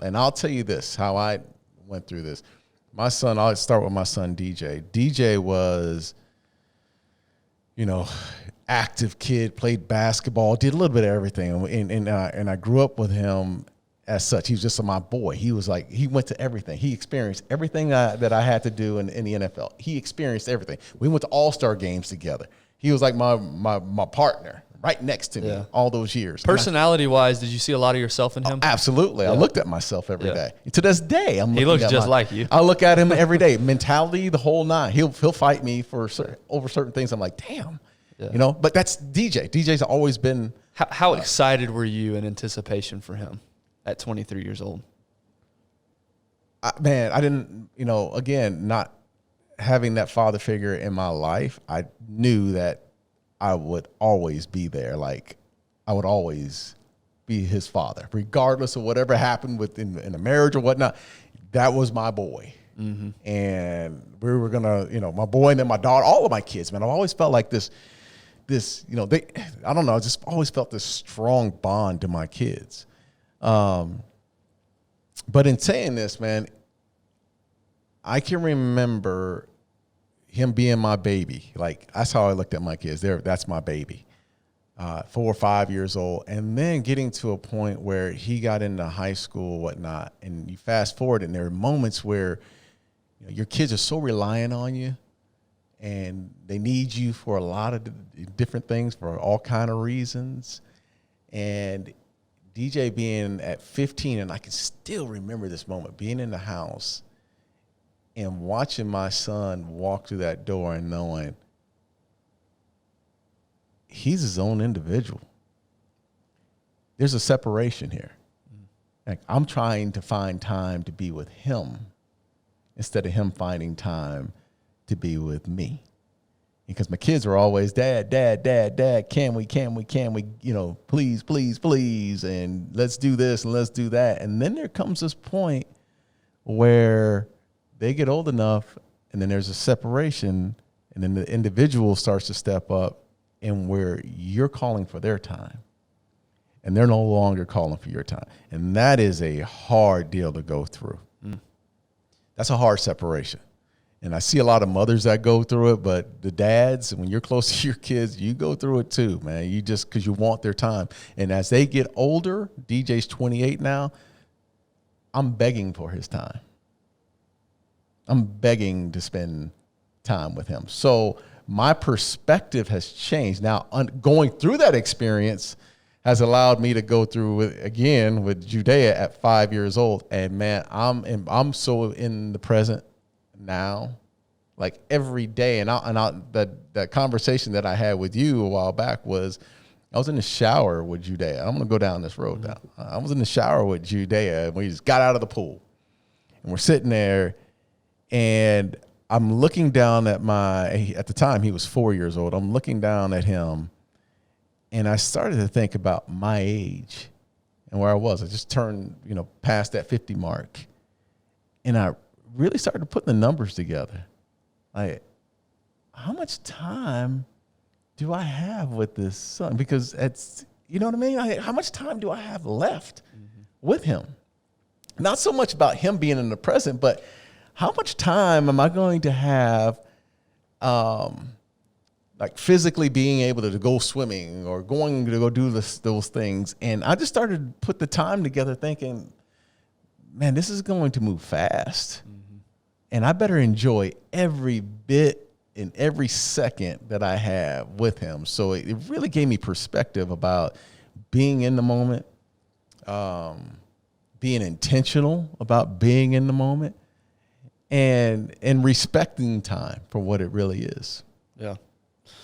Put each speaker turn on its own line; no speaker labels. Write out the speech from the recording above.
And I'll tell you this, how I went through this. My son, I'll start with my son, DJ. DJ was, active kid, played basketball, did a little bit of everything. And I grew up with him as such. He was just my boy. He was like, he went to everything. He experienced everything that I had to do in the NFL. He experienced everything. We went to all-star games together. He was like my partner right next to me all those years.
Personality-wise, did you see a lot of yourself in him?
Absolutely. Yeah. I looked at myself every day. To this day,
he looks just like you.
I look at him every day. Mentality, the whole nine. He'll fight me for over certain things. I'm like, damn. Yeah. But that's DJ. DJ's always been.
How excited were you in anticipation for him at 23 years old?
I didn't, again, not having that father figure in my life, I knew that I would always be there. Like, I would always be his father, regardless of whatever happened in a marriage or whatnot. That was my boy. Mm-hmm. And we were going to, my boy and then my daughter, all of my kids, man. I've always felt like this, I don't know, I just always felt this strong bond to my kids. But in saying this, man, I can remember him being my baby. Like, that's how I looked at my kids. That's my baby. 4 or 5 years old. And then getting to a point where he got into high school, whatnot. And you fast forward, and there are moments where your kids are so reliant on you, and they need you for a lot of different things for all kind of reasons. And DJ being at 15, and I can still remember this moment, being in the house and watching my son walk through that door and knowing he's his own individual. There's a separation here. Like, I'm trying to find time to be with him instead of him finding time to be with me. Because my kids are always, Dad, can we, please, please, please, and let's do this and let's do that. And then there comes this point where they get old enough, and then there's a separation, and then the individual starts to step up, and where you're calling for their time, and they're no longer calling for your time. And that is a hard deal to go through. That's a hard separation. And I see a lot of mothers that go through it, but the dads, when you're close to your kids, you go through it too, man. You just, because you want their time. And as they get older, DJ's 28 now, I'm begging for his time. I'm begging to spend time with him. So my perspective has changed. Now, going through that experience has allowed me to go through again with Judea at 5 years old. And man, I'm so in the present now, like every day. And that conversation that I had with you a while back was, I was in the shower with Judea. I'm going to go down this road now. I was in the shower with Judea, and we just got out of the pool, and we're sitting there, and I'm looking down at at the time he was 4 years old. I'm looking down at him, and I started to think about my age and where I was. I just turned, past that 50 mark, and I really started putting the numbers together. Like, how much time do I have with this son? Because it's, you know what I mean? How much time do I have left with him? Not so much about him being in the present, but how much time am I going to have, like physically being able to go swimming or going to go do those things? And I just started to put the time together thinking, man, this is going to move fast. And I better enjoy every bit and every second that I have with him. So it really gave me perspective about being in the moment, being intentional about being in the moment, and respecting time for what it really is.
Yeah.